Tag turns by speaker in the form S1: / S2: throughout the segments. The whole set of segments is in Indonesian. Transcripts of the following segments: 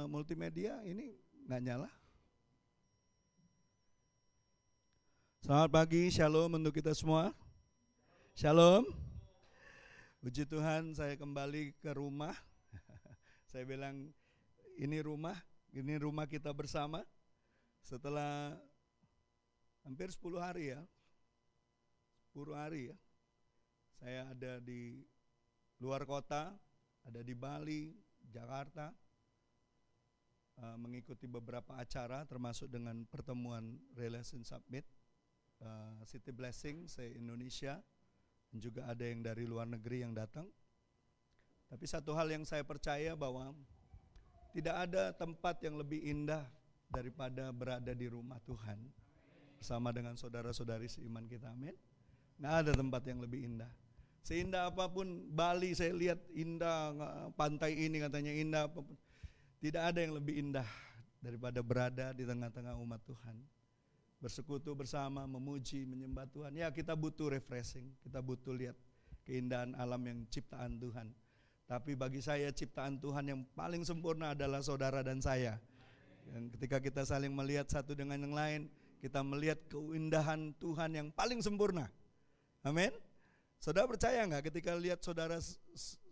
S1: multimedia ini nggak nyala. Selamat pagi, shalom untuk kita semua. Shalom. Puji Tuhan, saya kembali ke rumah. Saya bilang ini rumah kita bersama. Setelah hampir 10 hari ya. 10 hari ya. Saya ada di luar kota, ada di Bali, Jakarta, mengikuti beberapa acara termasuk dengan pertemuan Relation Summit, City Blessing se-Indonesia, dan juga ada yang dari luar negeri yang datang. Tapi satu hal yang saya percaya bahwa tidak ada tempat yang lebih indah daripada berada di rumah Tuhan bersama dengan saudara-saudari seiman kita, amin. Nggak ada tempat yang lebih indah. Seindah apapun Bali saya lihat indah, pantai ini katanya indah apapun. Tidak ada yang lebih indah daripada berada di tengah-tengah umat Tuhan. Bersekutu bersama, memuji, menyembah Tuhan. Ya, kita butuh refreshing, kita butuh lihat keindahan alam yang ciptaan Tuhan. Tapi bagi saya ciptaan Tuhan yang paling sempurna adalah saudara dan saya. Dan ketika kita saling melihat satu dengan yang lain, kita melihat keindahan Tuhan yang paling sempurna. Amin. Saudara percaya enggak ketika lihat saudara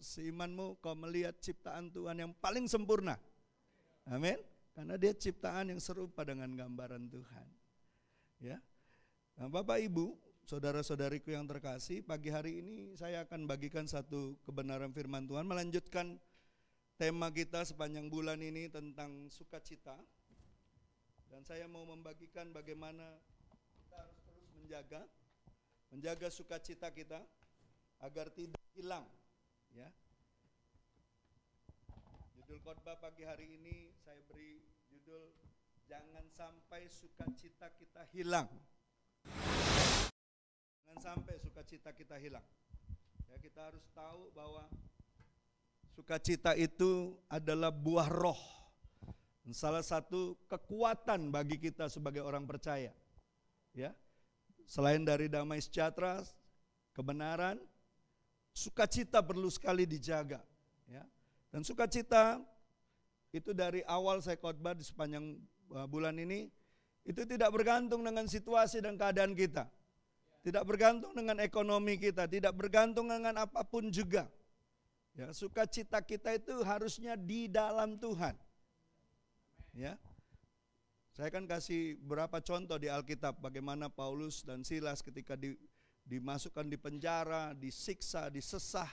S1: seimanmu, kau melihat ciptaan Tuhan yang paling sempurna? Amin. Karena dia ciptaan yang serupa dengan gambaran Tuhan. Ya, nah, Bapak Ibu, saudara-saudariku yang terkasih, pagi hari ini saya akan bagikan satu kebenaran firman Tuhan, melanjutkan tema kita sepanjang bulan ini tentang sukacita. Dan saya mau membagikan bagaimana kita harus terus menjaga sukacita kita agar tidak hilang. Ya. Judul khotbah pagi hari ini saya beri judul jangan sampai sukacita kita hilang. Jangan sampai sukacita kita hilang. Ya, kita harus tahu bahwa sukacita itu adalah buah roh. Dan salah satu kekuatan bagi kita sebagai orang percaya. Ya. Selain dari damai sejahtera, kebenaran, sukacita perlu sekali dijaga. Ya. Dan sukacita itu dari awal saya khotbah di sepanjang bulan ini, itu tidak bergantung dengan situasi dan keadaan kita. Tidak bergantung dengan ekonomi kita, tidak bergantung dengan apapun juga. Ya, sukacita kita itu harusnya di dalam Tuhan. Ya. Saya akan kasih beberapa contoh di Alkitab bagaimana Paulus dan Silas ketika dimasukkan di penjara, disiksa, disesah.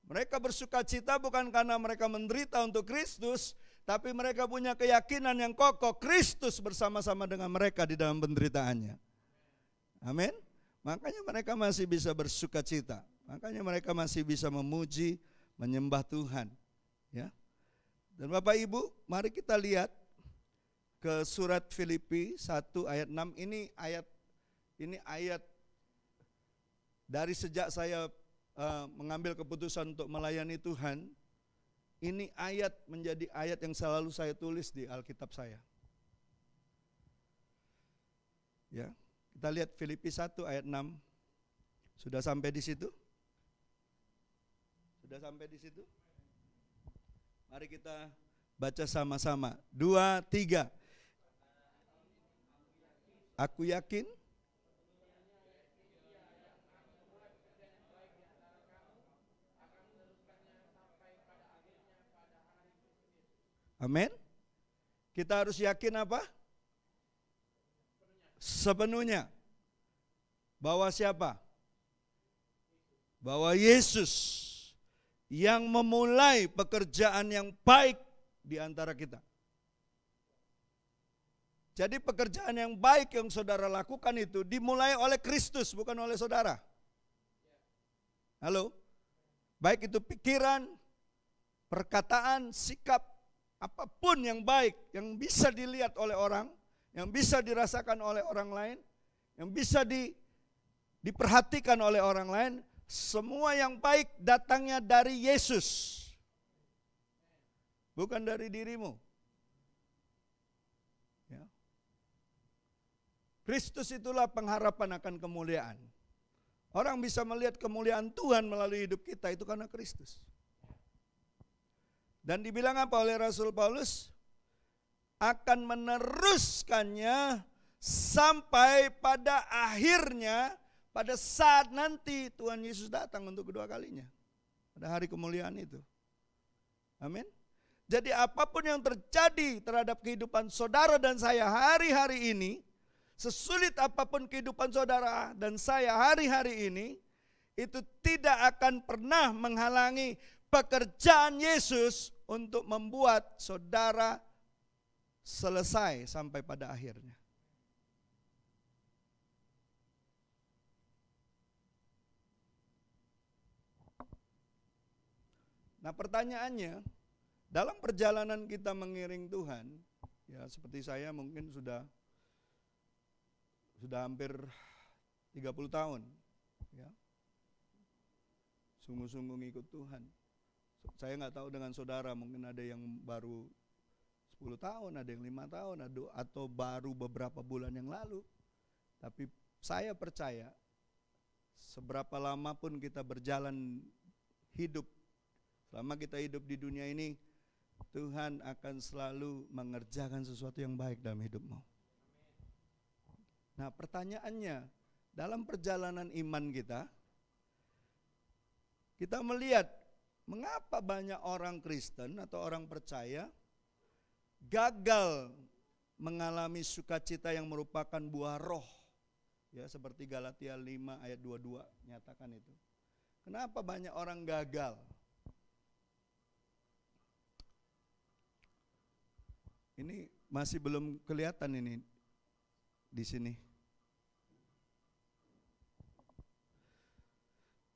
S1: Mereka bersukacita bukan karena mereka menderita untuk Kristus, tapi mereka punya keyakinan yang kokoh, Kristus bersama-sama dengan mereka di dalam penderitaannya. Amin. Makanya mereka masih bisa bersukacita. Makanya mereka masih bisa memuji, menyembah Tuhan. Ya. Dan Bapak Ibu, mari kita lihat ke surat Filipi 1 ayat 6. Ini ayat dari sejak saya mengambil keputusan untuk melayani Tuhan. Ini ayat menjadi ayat yang selalu saya tulis di Alkitab saya. Ya, kita lihat Filipi 1 ayat 6. Sudah sampai di situ? Sudah sampai di situ? Mari kita baca sama-sama. 2, 3. Aku yakin amin. Kita harus yakin apa? Sepenuhnya. Bahwa siapa? Bahwa Yesus yang memulai pekerjaan yang baik di antara kita. Jadi pekerjaan yang baik yang saudara lakukan itu dimulai oleh Kristus, bukan oleh saudara. Halo? Baik itu pikiran, perkataan, sikap, apapun yang baik, yang bisa dilihat oleh orang, yang bisa dirasakan oleh orang lain, yang bisa diperhatikan oleh orang lain, semua yang baik datangnya dari Yesus. Bukan dari dirimu. Ya. Kristus itulah pengharapan akan kemuliaan. Orang bisa melihat kemuliaan Tuhan melalui hidup kita itu karena Kristus. Dan dibilang apa oleh Rasul Paulus? Akan meneruskannya sampai pada akhirnya, pada saat nanti Tuhan Yesus datang untuk kedua kalinya. Pada hari kemuliaan itu. Amin. Jadi apapun yang terjadi terhadap kehidupan saudara dan saya hari-hari ini, sesulit apapun kehidupan saudara dan saya hari-hari ini, itu tidak akan pernah menghalangi pekerjaan Yesus untuk membuat saudara selesai sampai pada akhirnya. Nah, pertanyaannya, dalam perjalanan kita mengiring Tuhan, ya seperti saya mungkin sudah hampir 30 tahun, ya, sungguh-sungguh ngikut Tuhan. Saya nggak tahu dengan saudara, mungkin ada yang baru 10 tahun, ada yang 5 tahun, atau baru beberapa bulan yang lalu. Tapi saya percaya, seberapa lama pun kita berjalan hidup, selama kita hidup di dunia ini, Tuhan akan selalu mengerjakan sesuatu yang baik dalam hidupmu. Nah, pertanyaannya, dalam perjalanan iman kita melihat mengapa banyak orang Kristen atau orang percaya gagal mengalami sukacita yang merupakan buah roh. Ya, seperti Galatia 5 ayat 22 nyatakan itu. Kenapa banyak orang gagal? Ini masih belum kelihatan ini di sini.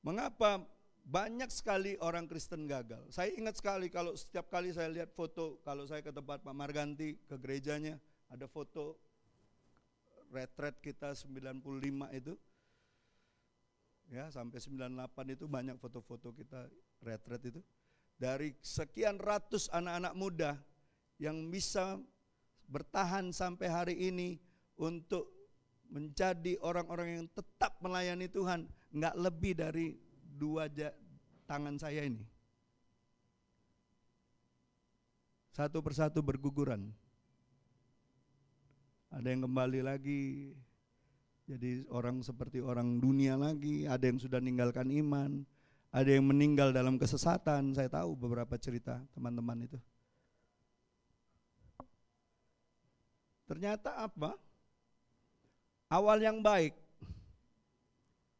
S1: Mengapa banyak sekali orang Kristen gagal? Saya ingat sekali kalau setiap kali saya lihat foto, kalau saya ke tempat Pak Marganti, ke gerejanya, ada foto retret kita 95 itu. Ya, sampai 98 itu banyak foto-foto kita retret itu. Dari sekian ratus anak-anak muda yang bisa bertahan sampai hari ini untuk menjadi orang-orang yang tetap melayani Tuhan, enggak lebih dari 2 tangan saya ini. Satu persatu berguguran. Ada yang kembali lagi jadi orang seperti orang dunia lagi, ada yang sudah meninggalkan iman, ada yang meninggal dalam kesesatan. Saya tahu beberapa cerita teman-teman itu. Ternyata apa? Awal yang baik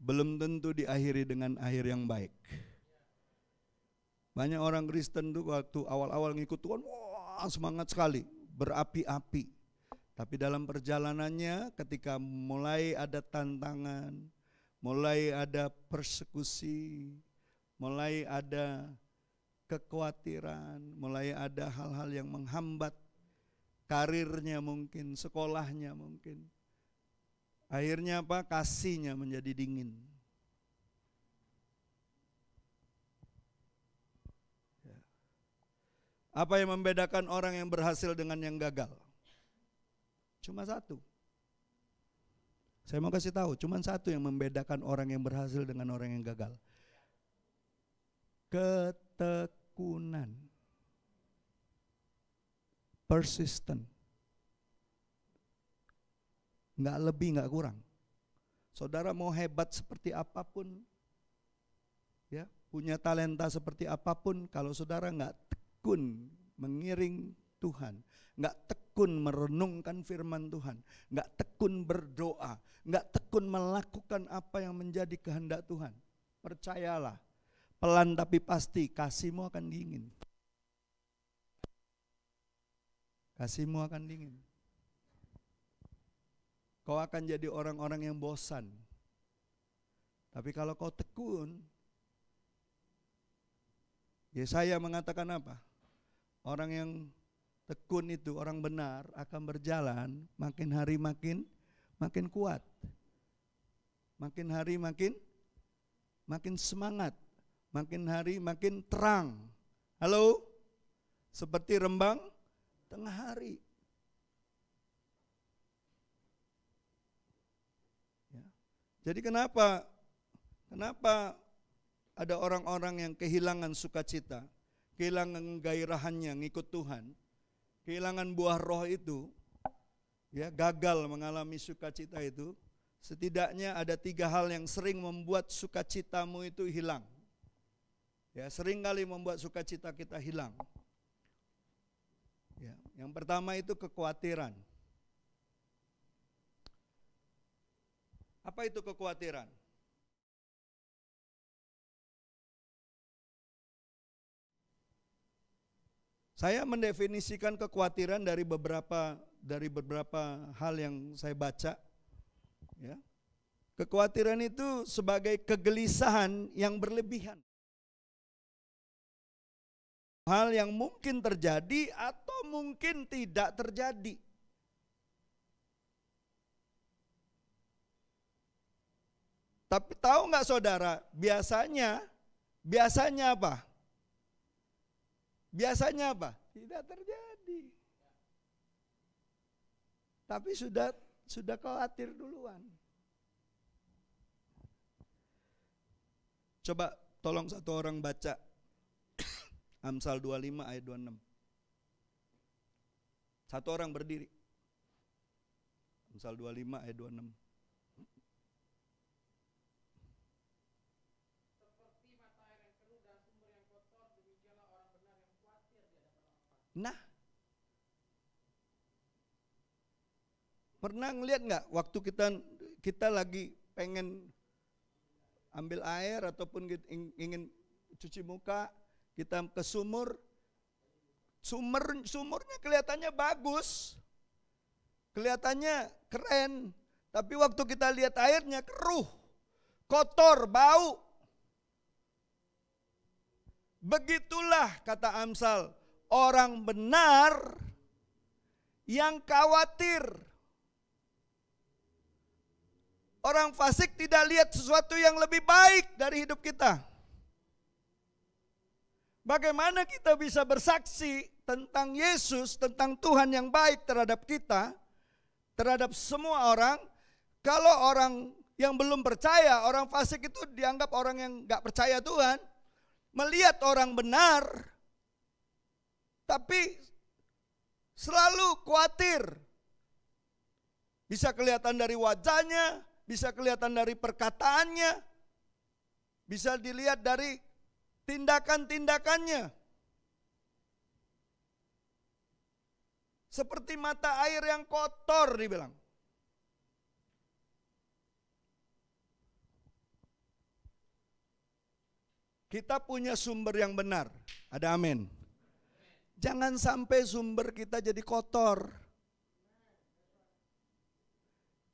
S1: belum tentu diakhiri dengan akhir yang baik. Banyak orang Kristen tuh waktu awal-awal ngikut Tuhan, wah semangat sekali, berapi-api. Tapi dalam perjalanannya ketika mulai ada tantangan, mulai ada persekusi, mulai ada kekhawatiran, mulai ada hal-hal yang menghambat karirnya mungkin, sekolahnya mungkin. Akhirnya apa? Kasihnya menjadi dingin. Apa yang membedakan orang yang berhasil dengan yang gagal? Cuma satu. Saya mau kasih tahu, cuma satu yang membedakan orang yang berhasil dengan orang yang gagal. Ketekunan. Persistent. Enggak lebih, enggak kurang. Saudara mau hebat seperti apapun, ya, punya talenta seperti apapun, kalau saudara enggak tekun mengiring Tuhan, enggak tekun merenungkan firman Tuhan, enggak tekun berdoa, enggak tekun melakukan apa yang menjadi kehendak Tuhan, percayalah, pelan tapi pasti kasihmu akan dingin. Kasihmu akan dingin. Kau akan jadi orang-orang yang bosan. Tapi kalau kau tekun, Yesaya mengatakan apa? Orang yang tekun itu, orang benar akan berjalan makin hari makin kuat. Makin hari makin semangat. Makin hari makin terang. Halo? Seperti rembang tengah hari. Ya. Jadi kenapa ada orang-orang yang kehilangan sukacita? kehilangan gairahannya ngikut Tuhan, kehilangan buah roh itu, ya, gagal mengalami sukacita itu, setidaknya ada 3 hal yang sering membuat sukacitamu itu hilang. Ya, sering kali membuat sukacita kita hilang. Ya, yang pertama itu kekhawatiran. Apa itu kekhawatiran? Saya mendefinisikan kekhawatiran dari beberapa hal yang saya baca. Ya. Kekhawatiran itu sebagai kegelisahan yang berlebihan. Hal yang mungkin terjadi atau mungkin tidak terjadi. Tapi tahu nggak saudara, biasanya apa? Biasanya apa? Tidak terjadi. Tapi sudah khawatir duluan. Coba tolong satu orang baca Amsal 25 ayat 26. Satu orang berdiri. Amsal 25 ayat 26. Nah, pernah ngeliat nggak waktu kita lagi pengen ambil air ataupun ingin cuci muka, kita ke sumurnya kelihatannya bagus, kelihatannya keren, tapi waktu kita lihat airnya keruh, kotor, bau. Begitulah kata Amsal, orang benar yang khawatir. Orang fasik tidak lihat sesuatu yang lebih baik dari hidup kita. Bagaimana kita bisa bersaksi tentang Yesus, tentang Tuhan yang baik terhadap kita, terhadap semua orang, kalau orang yang belum percaya, orang fasik itu dianggap orang yang gak percaya Tuhan, melihat orang benar, tapi selalu khawatir. Bisa kelihatan dari wajahnya, bisa kelihatan dari perkataannya, bisa dilihat dari tindakan-tindakannya. Seperti mata air yang kotor dibilang. Kita punya sumber yang benar. Ada amin. Jangan sampai sumber kita jadi kotor.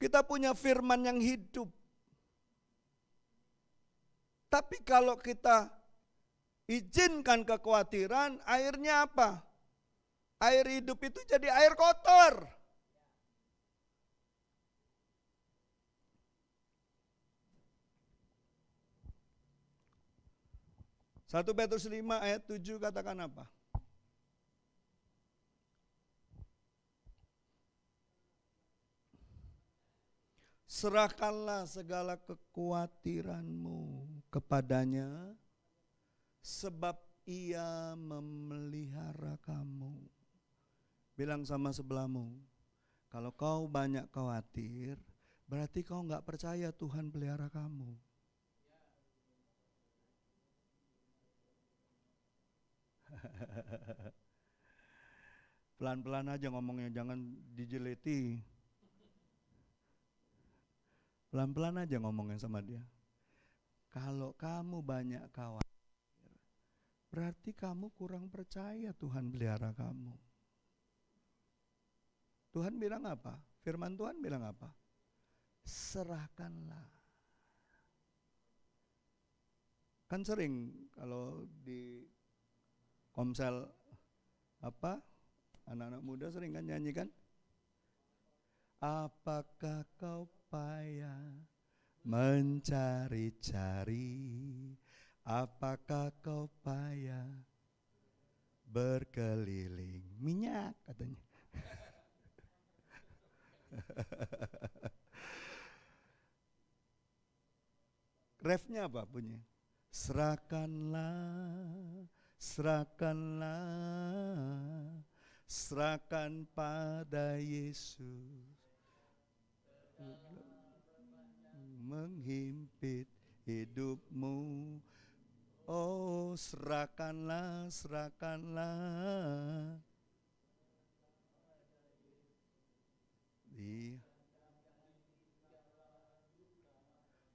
S1: Kita punya firman yang hidup. Tapi kalau kita izinkan kekhawatiran, airnya apa? Air hidup itu jadi air kotor. Satu Petrus 5 ayat 7 katakan apa? Serahkanlah segala kekhawatiranmu kepadanya, sebab ia memelihara kamu. Bilang sama sebelahmu, kalau kau banyak khawatir, berarti kau gak percaya Tuhan pelihara kamu. Pelan-pelan aja ngomongnya, jangan dijeleti. Pelan-pelan aja ngomongnya sama dia. Kalau kamu banyak khawatir, berarti kamu kurang percaya Tuhan pelihara kamu. Tuhan bilang apa? Firman Tuhan bilang apa? Serahkanlah. Kan sering kalau di Komsel apa? Anak-anak muda sering kan nyanyi kan? Apakah kau payah mencari-cari? Apakah kau payah berkeliling? Minyak katanya. Refnya apa punya? Serahkanlah serahkanlah, serahkan pada Yesus. Menghimpit hidupmu, oh serahkanlah, serahkanlah.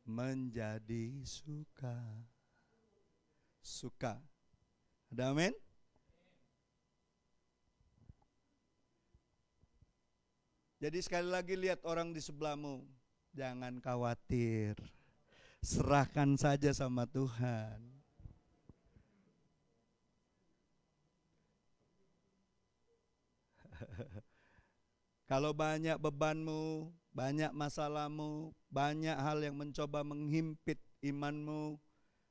S1: Menjadi suka. Suka. Ada amin? Jadi sekali lagi lihat orang di sebelahmu. Jangan khawatir. Serahkan saja sama Tuhan. Kalau banyak bebanmu, banyak masalahmu, banyak hal yang mencoba menghimpit imanmu,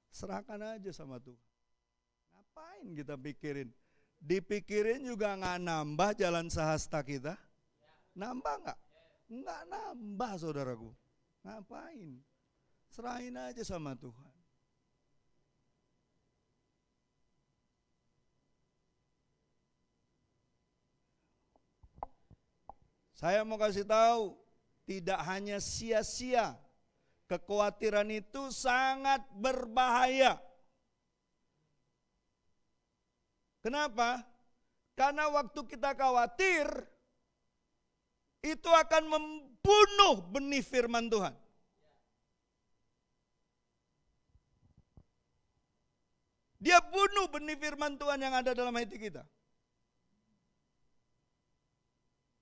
S1: serahkan aja sama Tuhan. Ngapain kita pikirin? Dipikirin juga nggak nambah jalan sehasta kita. Nambah nggak? Nggak nambah, saudaraku. Ngapain? Serahin aja sama Tuhan. Saya mau kasih tahu, tidak hanya sia-sia. Kekhawatiran itu sangat berbahaya. Kenapa? Karena waktu kita khawatir, itu akan membunuh benih firman Tuhan. Dia bunuh benih firman Tuhan yang ada dalam hati kita.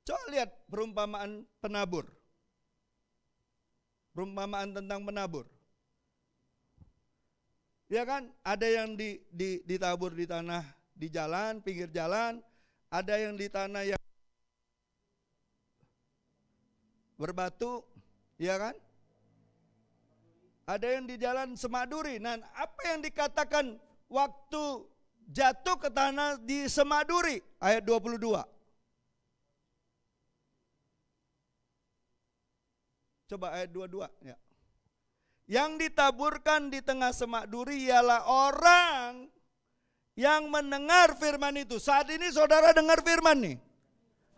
S1: Coba lihat perumpamaan penabur. Perumpamaan tentang penabur. Ya kan, ada yang ditabur di tanah, di jalan, pinggir jalan. Ada yang di tanah yang berbatu, ya kan? Ada yang di jalan semak duri. Nah, apa yang dikatakan waktu jatuh ke tanah di semak duri? Ayat 22. Coba ayat 22 ya. Yang ditaburkan di tengah semak duri ialah orang yang mendengar firman itu. Saat ini saudara dengar firman nih.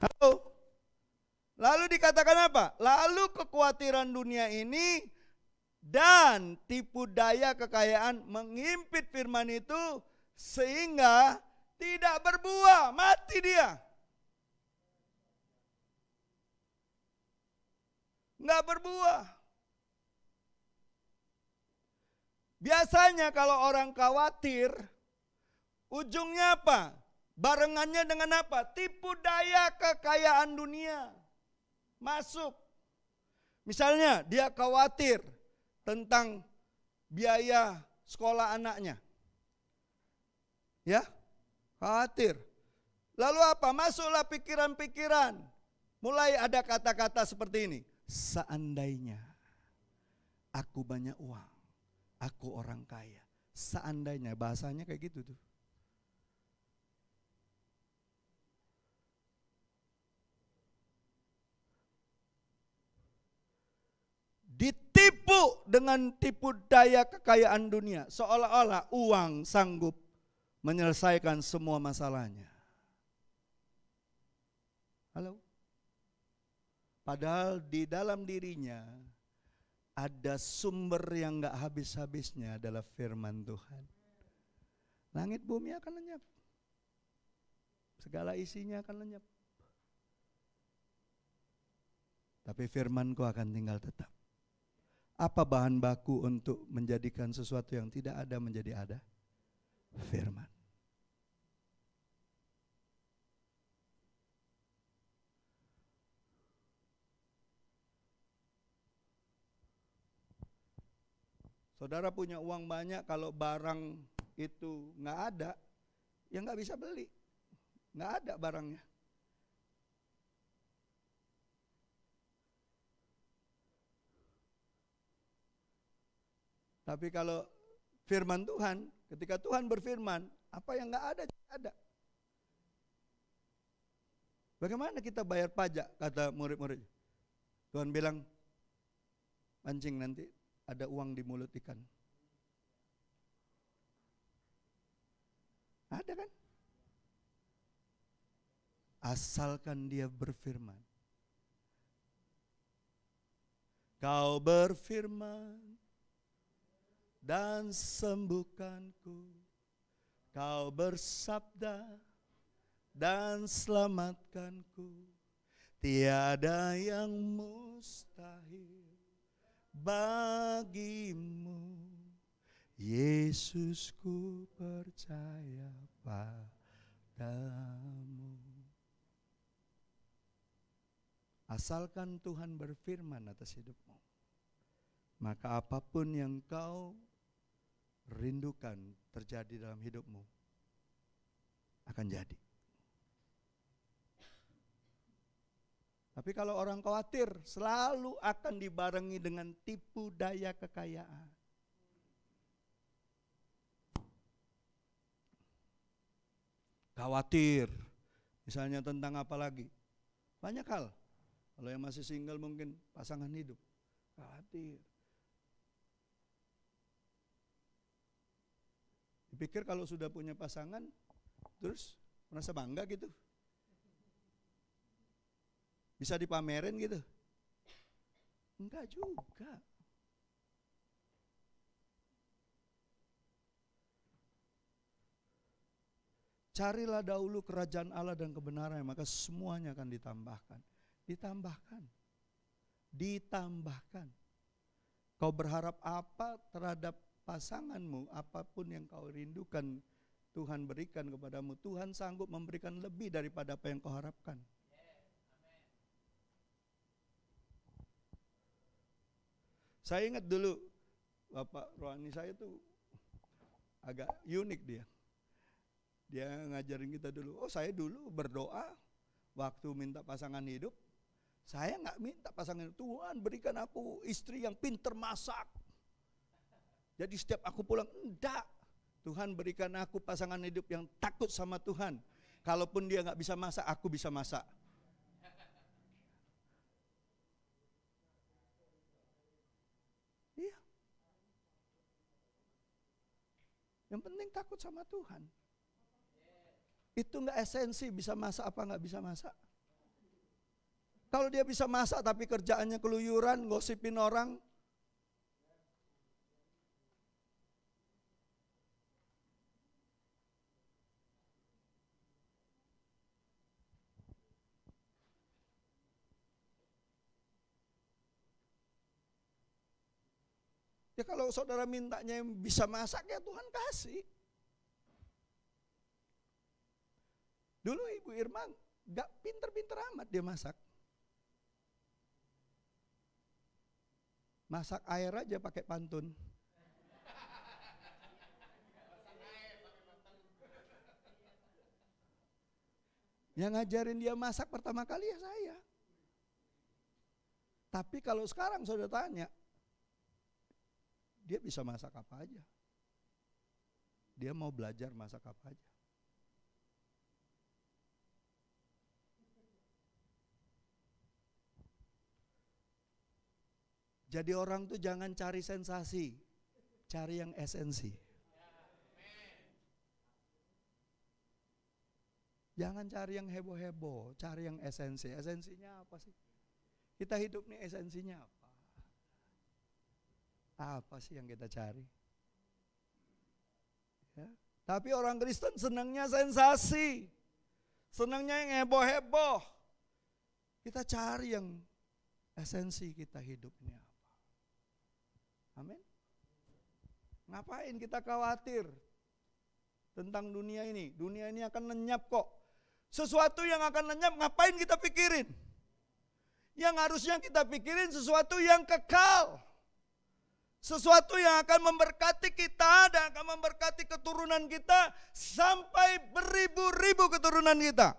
S1: Halo. Lalu dikatakan apa? Lalu kekhawatiran dunia ini dan tipu daya kekayaan menghimpit firman itu sehingga tidak berbuah, mati dia. Nggak berbuah. Biasanya kalau orang khawatir, ujungnya apa? Barengannya dengan apa? Tipu daya kekayaan dunia. Masuk. Misalnya dia khawatir tentang biaya sekolah anaknya. Ya, khawatir. Lalu apa? Masuklah pikiran-pikiran. Mulai ada kata-kata seperti ini. Seandainya aku banyak uang, aku orang kaya. Seandainya, bahasanya kayak gitu tuh. Ditipu dengan tipu daya kekayaan dunia. Seolah-olah uang sanggup menyelesaikan semua masalahnya. Halo? Padahal di dalam dirinya ada sumber yang gak habis-habisnya adalah firman Tuhan. Langit bumi akan lenyap. Segala isinya akan lenyap. Tapi firmanku akan tinggal tetap. Apa bahan baku untuk menjadikan sesuatu yang tidak ada menjadi ada? Firman. Saudara punya uang banyak, kalau barang itu nggak ada, ya nggak bisa beli. Nggak ada barangnya. Tapi kalau firman Tuhan, ketika Tuhan berfirman, apa yang nggak ada, ada. Bagaimana kita bayar pajak, kata murid-murid. Tuhan bilang, pancing nanti ada uang di mulut ikan. Ada kan? Asalkan dia berfirman. Kau berfirman dan sembuhkanku. Kau bersabda dan selamatkanku. Tiada yang mustahil bagimu. Yesus, ku percaya padamu. Asalkan Tuhan berfirman atas hidupmu, maka apapun yang kau rindukan terjadi dalam hidupmu akan jadi. Tapi kalau orang khawatir, selalu akan dibarengi dengan tipu daya kekayaan. Khawatir, misalnya tentang apa lagi? Banyak hal. Kalau yang masih single mungkin pasangan hidup, khawatir. Dipikir kalau sudah punya pasangan, terus merasa bangga gitu. Bisa dipamerin gitu. Enggak juga. Carilah dahulu kerajaan Allah dan kebenaran, maka semuanya akan ditambahkan. Ditambahkan. Kau berharap apa terhadap pasanganmu, apapun yang kau rindukan, Tuhan berikan kepadamu. Tuhan sanggup memberikan lebih daripada apa yang kau harapkan. Saya ingat dulu, Bapak rohani saya tuh agak unik dia. Dia ngajarin kita dulu, saya dulu berdoa waktu minta pasangan hidup. Saya gak minta pasangan hidup, Tuhan berikan aku istri yang pinter masak. Jadi setiap aku pulang, enggak. Tuhan berikan aku pasangan hidup yang takut sama Tuhan. Kalaupun dia gak bisa masak, aku bisa masak. Iya. Yang penting takut sama Tuhan. Itu enggak esensi bisa masak apa enggak bisa masak. Kalau dia bisa masak tapi kerjaannya keluyuran, gosipin orang. Ya kalau saudara mintanya yang bisa masak, ya Tuhan kasih. Dulu Ibu Irma gak pinter-pinter amat dia masak. Masak air aja pakai pantun. Yang ngajarin dia masak pertama kali ya saya. Tapi kalau sekarang saudara tanya, dia bisa masak apa aja. Dia mau belajar masak apa aja. Jadi orang tuh jangan cari sensasi, cari yang esensi. Jangan cari yang heboh-heboh, cari yang esensi. Esensinya apa sih? Kita hidup nih esensinya apa? Apa sih yang kita cari? Ya. Tapi orang Kristen senangnya sensasi, senangnya yang heboh-heboh. Kita cari yang esensi kita hidup ini apa? Amin. Ngapain kita khawatir tentang dunia ini? Dunia ini akan lenyap kok. Sesuatu yang akan lenyap ngapain kita pikirin? Yang harusnya kita pikirin sesuatu yang kekal. Sesuatu yang akan memberkati kita dan akan memberkati keturunan kita sampai beribu-ribu keturunan kita.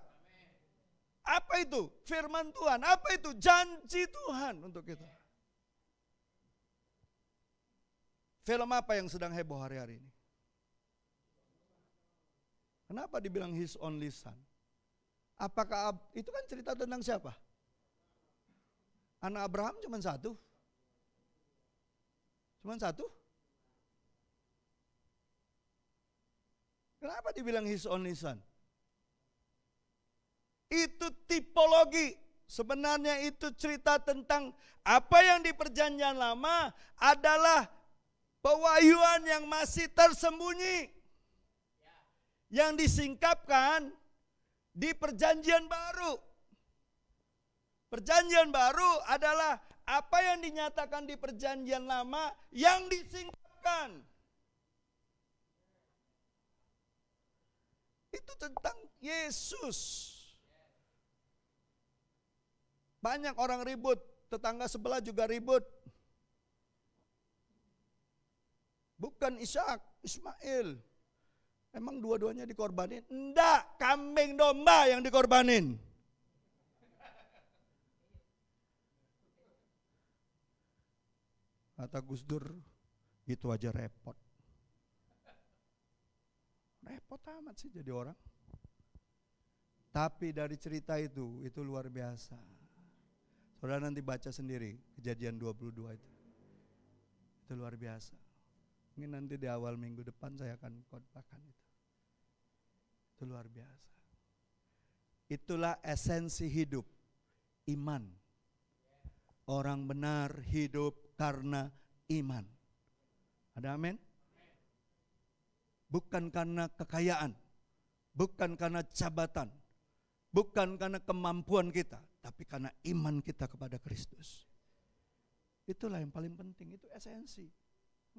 S1: Apa itu? Firman Tuhan. Apa itu? Janji Tuhan untuk kita. Film apa yang sedang heboh hari-hari ini? Kenapa dibilang His Only Son? Apakah itu kan cerita tentang siapa? Anak Abraham cuma satu? Cuma satu? Kenapa dibilang his only son? Itu tipologi. Sebenarnya itu cerita tentang apa yang di perjanjian lama adalah pewahyuan yang masih tersembunyi. Yang disingkapkan di perjanjian baru. Perjanjian baru adalah apa yang dinyatakan di perjanjian lama yang disingkapkan. Itu tentang Yesus. Banyak orang ribut, tetangga sebelah juga ribut. Bukan Ishak, Ismail. Emang dua-duanya dikorbanin? Enggak, kambing domba yang dikorbanin. Kata Gus Dur, itu aja repot. Repot amat sih jadi orang. Tapi dari cerita itu luar biasa. Saudara nanti baca sendiri Kejadian 22 itu. Itu luar biasa. Mungkin nanti di awal minggu depan saya akan khotbahkan itu. Itu luar biasa. Itulah esensi hidup, iman. Orang benar hidup karena iman. Ada amin? Bukan karena kekayaan, bukan karena jabatan, bukan karena kemampuan kita, tapi karena iman kita kepada Kristus. Itulah yang paling penting, itu esensi.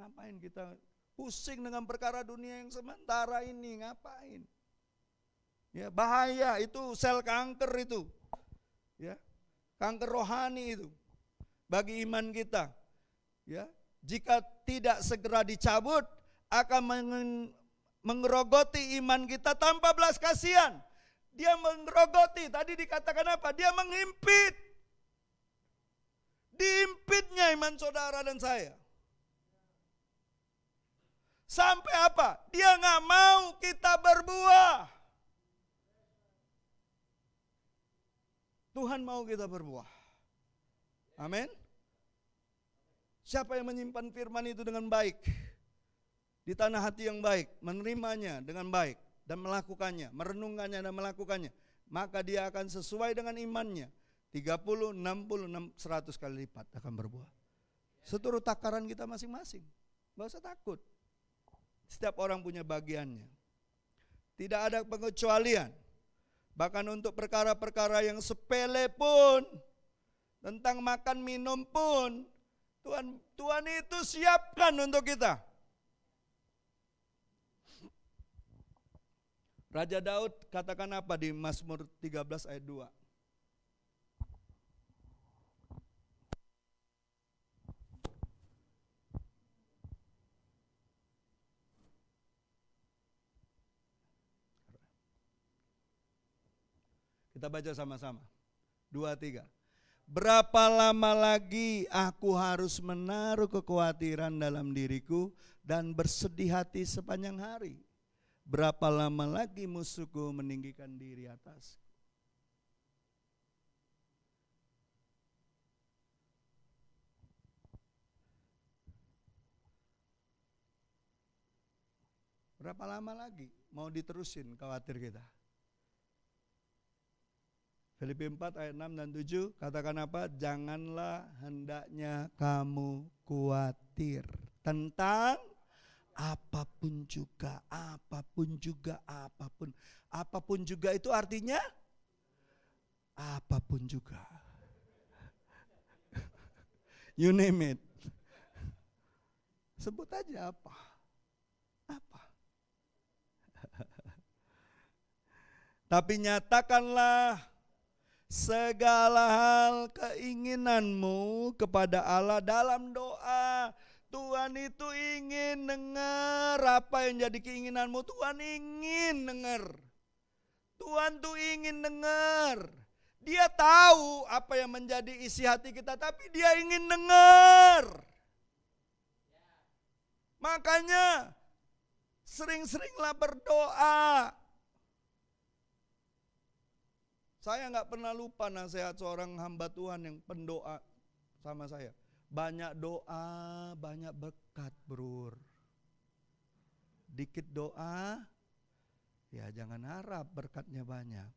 S1: Ngapain kita pusing dengan perkara dunia yang sementara ini, ngapain? Ya, bahaya itu, sel kanker itu. Ya, kanker rohani itu bagi iman kita. Ya, jika tidak segera dicabut akan mengerogoti iman kita tanpa belas kasihan. Dia mengerogoti, tadi dikatakan apa? Dia menghimpit. Dihimpitnya iman saudara dan saya. Sampai apa? Dia nggak mau kita berbuah. Tuhan mau kita berbuah. Amin. Siapa yang menyimpan firman itu dengan baik, di tanah hati yang baik, menerimanya dengan baik, dan melakukannya, merenungkannya dan melakukannya, maka dia akan sesuai dengan imannya, 30, 60, 100 kali lipat akan berbuah. Seturut takaran kita masing-masing, gak usah takut. Setiap orang punya bagiannya. Tidak ada pengecualian. Bahkan untuk perkara-perkara yang sepele pun, tentang makan minum pun, Tuhan itu siapkan untuk kita. Raja Daud katakan apa di Mazmur 13 ayat 2? Kita baca sama-sama. 2, 3. Berapa lama lagi aku harus menaruh kekhawatiran dalam diriku dan bersedih hati sepanjang hari? Berapa lama lagi musuhku meninggikan diri atas? Berapa lama lagi mau diterusin khawatir kita? Filipi 4 ayat 6 dan 7 katakan apa? Janganlah hendaknya kamu khawatir tentang apapun juga, apapun juga, apapun. Apapun juga itu artinya apapun juga. You name it. Sebut aja apa. Apa. Tapi nyatakanlah segala hal keinginanmu kepada Allah dalam doa. Tuhan itu ingin dengar apa yang jadi keinginanmu. Tuhan ingin dengar. Tuhan tuh ingin dengar. Dia tahu apa yang menjadi isi hati kita, tapi dia ingin dengar. Makanya sering-seringlah berdoa. Saya nggak pernah lupa nasihat seorang hamba Tuhan yang pendoa sama saya. Banyak doa, banyak berkat, Bro. Dikit doa, ya jangan harap berkatnya banyak.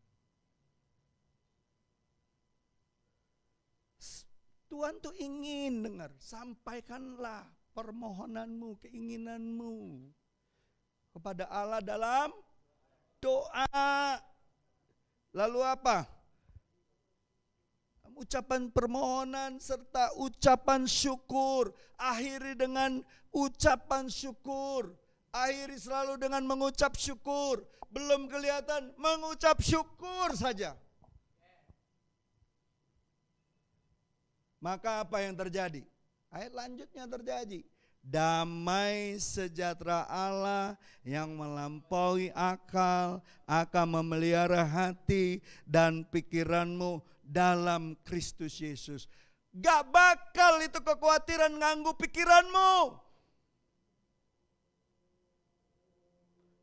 S1: Tuhan tuh ingin dengar, sampaikanlah permohonanmu, keinginanmu kepada Allah dalam doa. Lalu apa? Ucapan permohonan serta ucapan syukur. Akhiri dengan ucapan syukur. Akhiri selalu dengan mengucap syukur. Belum kelihatan, mengucap syukur saja. Maka apa yang terjadi? Ayat lanjutnya terjadi. Damai sejahtera Allah yang melampaui akal akan memelihara hati dan pikiranmu dalam Kristus Yesus. Gak bakal itu kekhawatiran ganggu pikiranmu.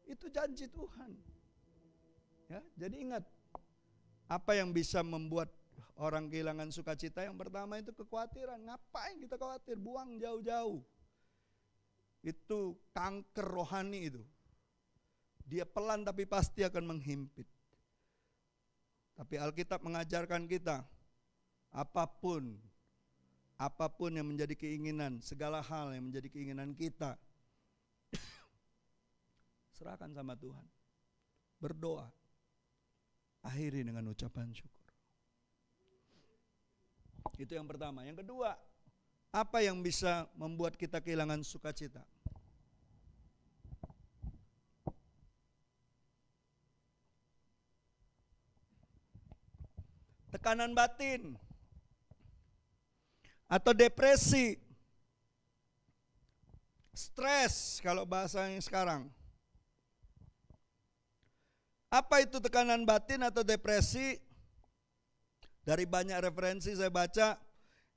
S1: Itu janji Tuhan. Ya, jadi ingat, apa yang bisa membuat orang kehilangan sukacita? Yang pertama itu kekhawatiran. Ngapain kita khawatir? Buang jauh-jauh. Itu kanker rohani itu. Dia pelan tapi pasti akan menghimpit. Tapi Alkitab mengajarkan kita, apapun yang menjadi keinginan, segala hal yang menjadi keinginan kita, serahkan sama Tuhan. Berdoa. Akhiri dengan ucapan syukur. Itu yang pertama. Yang kedua, apa yang bisa membuat kita kehilangan sukacita? Tekanan batin atau depresi, stres kalau bahasanya sekarang. Apa itu tekanan batin atau depresi? Dari banyak referensi saya baca,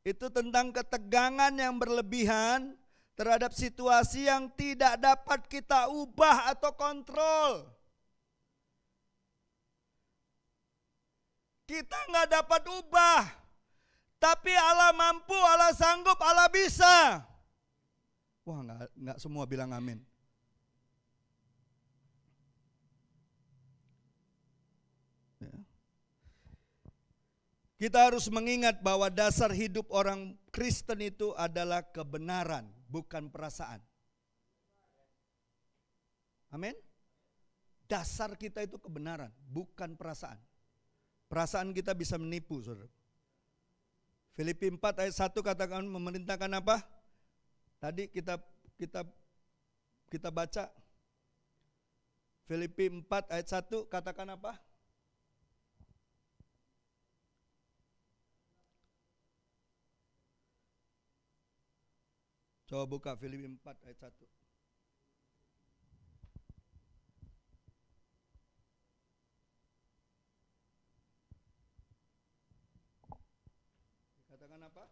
S1: itu tentang ketegangan yang berlebihan terhadap situasi yang tidak dapat kita ubah atau kontrol. Kita nggak dapat ubah, tapi Allah mampu, Allah sanggup, Allah bisa. Wah, nggak semua bilang amin. Ya. Kita harus mengingat bahwa dasar hidup orang Kristen itu adalah kebenaran, bukan perasaan. Amin. Dasar kita itu kebenaran, bukan perasaan. Perasaan kita bisa menipu, saudara. Filipi 4 ayat 1 katakan memerintahkan apa? Tadi kita baca. Filipi 4 ayat 1 katakan apa? Coba buka Filipi 4 ayat 1. Katakan apa?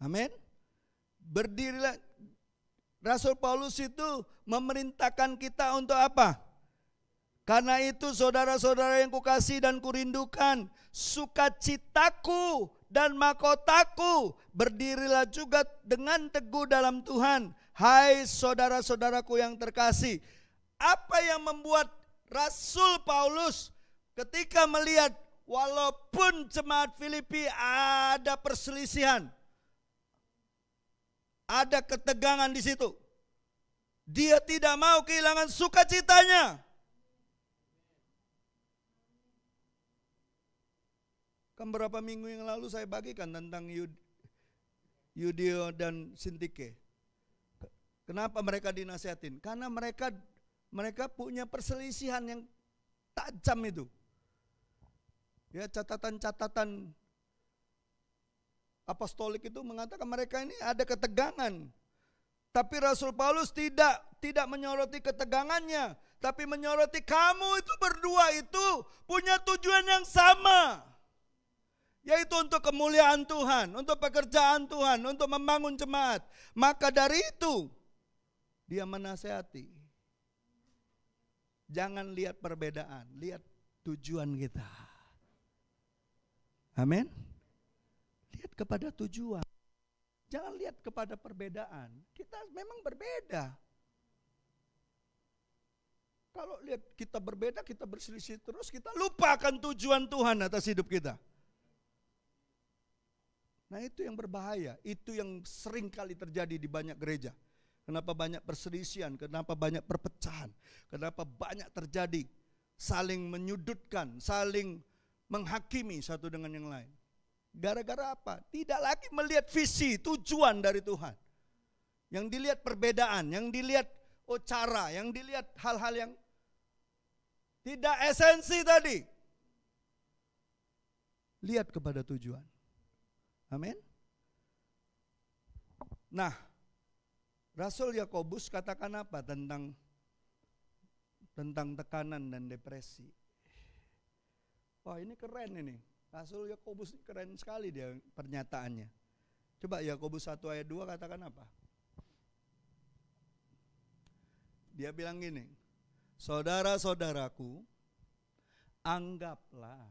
S1: Amin. Berdirilah. Rasul Paulus itu memerintahkan kita untuk apa? Karena itu saudara-saudara yang kukasihi dan kurindukan, sukacitaku dan mahkotaku, berdirilah juga dengan teguh dalam Tuhan. Hai saudara-saudaraku yang terkasih. Apa yang membuat Rasul Paulus ketika melihat walaupun jemaat Filipi ada perselisihan, ada ketegangan di situ, dia tidak mau kehilangan sukacitanya. Kan berapa minggu yang lalu saya bagikan tentang Yudio dan Sintike. Kenapa mereka dinasihatin? Karena mereka punya perselisihan yang tajam itu. Ya, catatan-catatan apostolik itu mengatakan mereka ini ada ketegangan. Tapi Rasul Paulus tidak menyoroti ketegangannya, tapi menyoroti kamu itu berdua itu punya tujuan yang sama. Yaitu untuk kemuliaan Tuhan, untuk pekerjaan Tuhan, untuk membangun jemaat. Maka dari itu, dia menasihati. Jangan lihat perbedaan, lihat tujuan kita. Amin. Lihat kepada tujuan. Jangan lihat kepada perbedaan. Kita memang berbeda. Kalau lihat kita berbeda, kita berselisih terus, kita lupakan tujuan Tuhan atas hidup kita. Nah itu yang berbahaya, itu yang sering kali terjadi di banyak gereja. Kenapa banyak perselisihan, kenapa banyak perpecahan, kenapa banyak terjadi saling menyudutkan, saling menghakimi satu dengan yang lain. Gara-gara apa? Tidak lagi melihat visi, tujuan dari Tuhan. Yang dilihat perbedaan, yang dilihat cara, yang dilihat hal-hal yang tidak esensi tadi. Lihat kepada tujuan. Amin. Nah, Rasul Yakobus katakan apa tentang tekanan dan depresi? Wah, ini keren ini. Rasul Yakobus keren sekali dia pernyataannya. Coba Yakobus 1 ayat 2 katakan apa? Dia bilang gini, saudara-saudaraku, anggaplah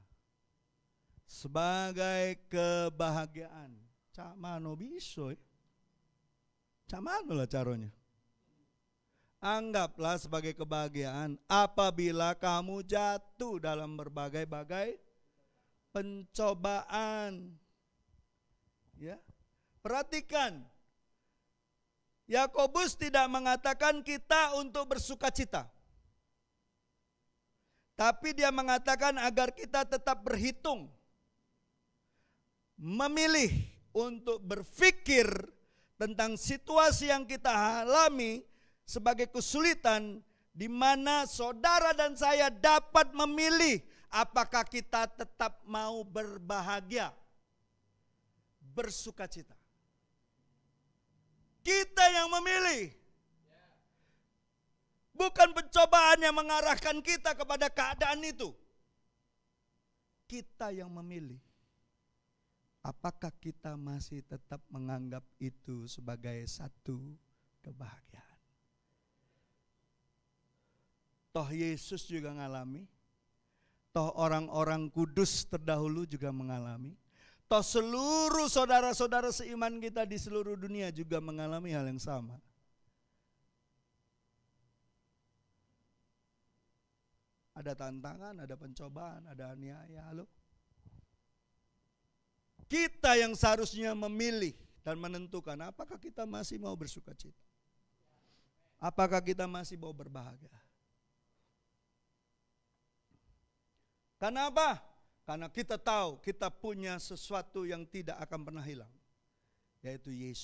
S1: sebagai kebahagiaan. Cak mano bisa? Cak mano lah caranya? Anggaplah sebagai kebahagiaan apabila kamu jatuh dalam berbagai-bagai pencobaan. Ya. Perhatikan. Yakobus tidak mengatakan kita untuk bersukacita. Tapi dia mengatakan agar kita tetap berhitung. Memilih untuk berpikir tentang situasi yang kita alami sebagai kesulitan, di mana saudara dan saya dapat memilih apakah kita tetap mau berbahagia, bersukacita. Kita yang memilih. Bukan pencobaan yang mengarahkan kita kepada keadaan itu. Kita yang memilih. Apakah kita masih tetap menganggap itu sebagai satu kebahagiaan? Toh Yesus juga mengalami. Toh orang-orang kudus terdahulu juga mengalami. Toh seluruh saudara-saudara seiman kita di seluruh dunia juga mengalami hal yang sama. Ada tantangan, ada pencobaan, ada aniaya. Halo? Kita yang seharusnya memilih dan menentukan apakah kita masih mau bersukacita. Apakah kita masih mau berbahagia. Karena apa? Karena kita tahu kita punya sesuatu yang tidak akan pernah hilang. Yaitu Yesus.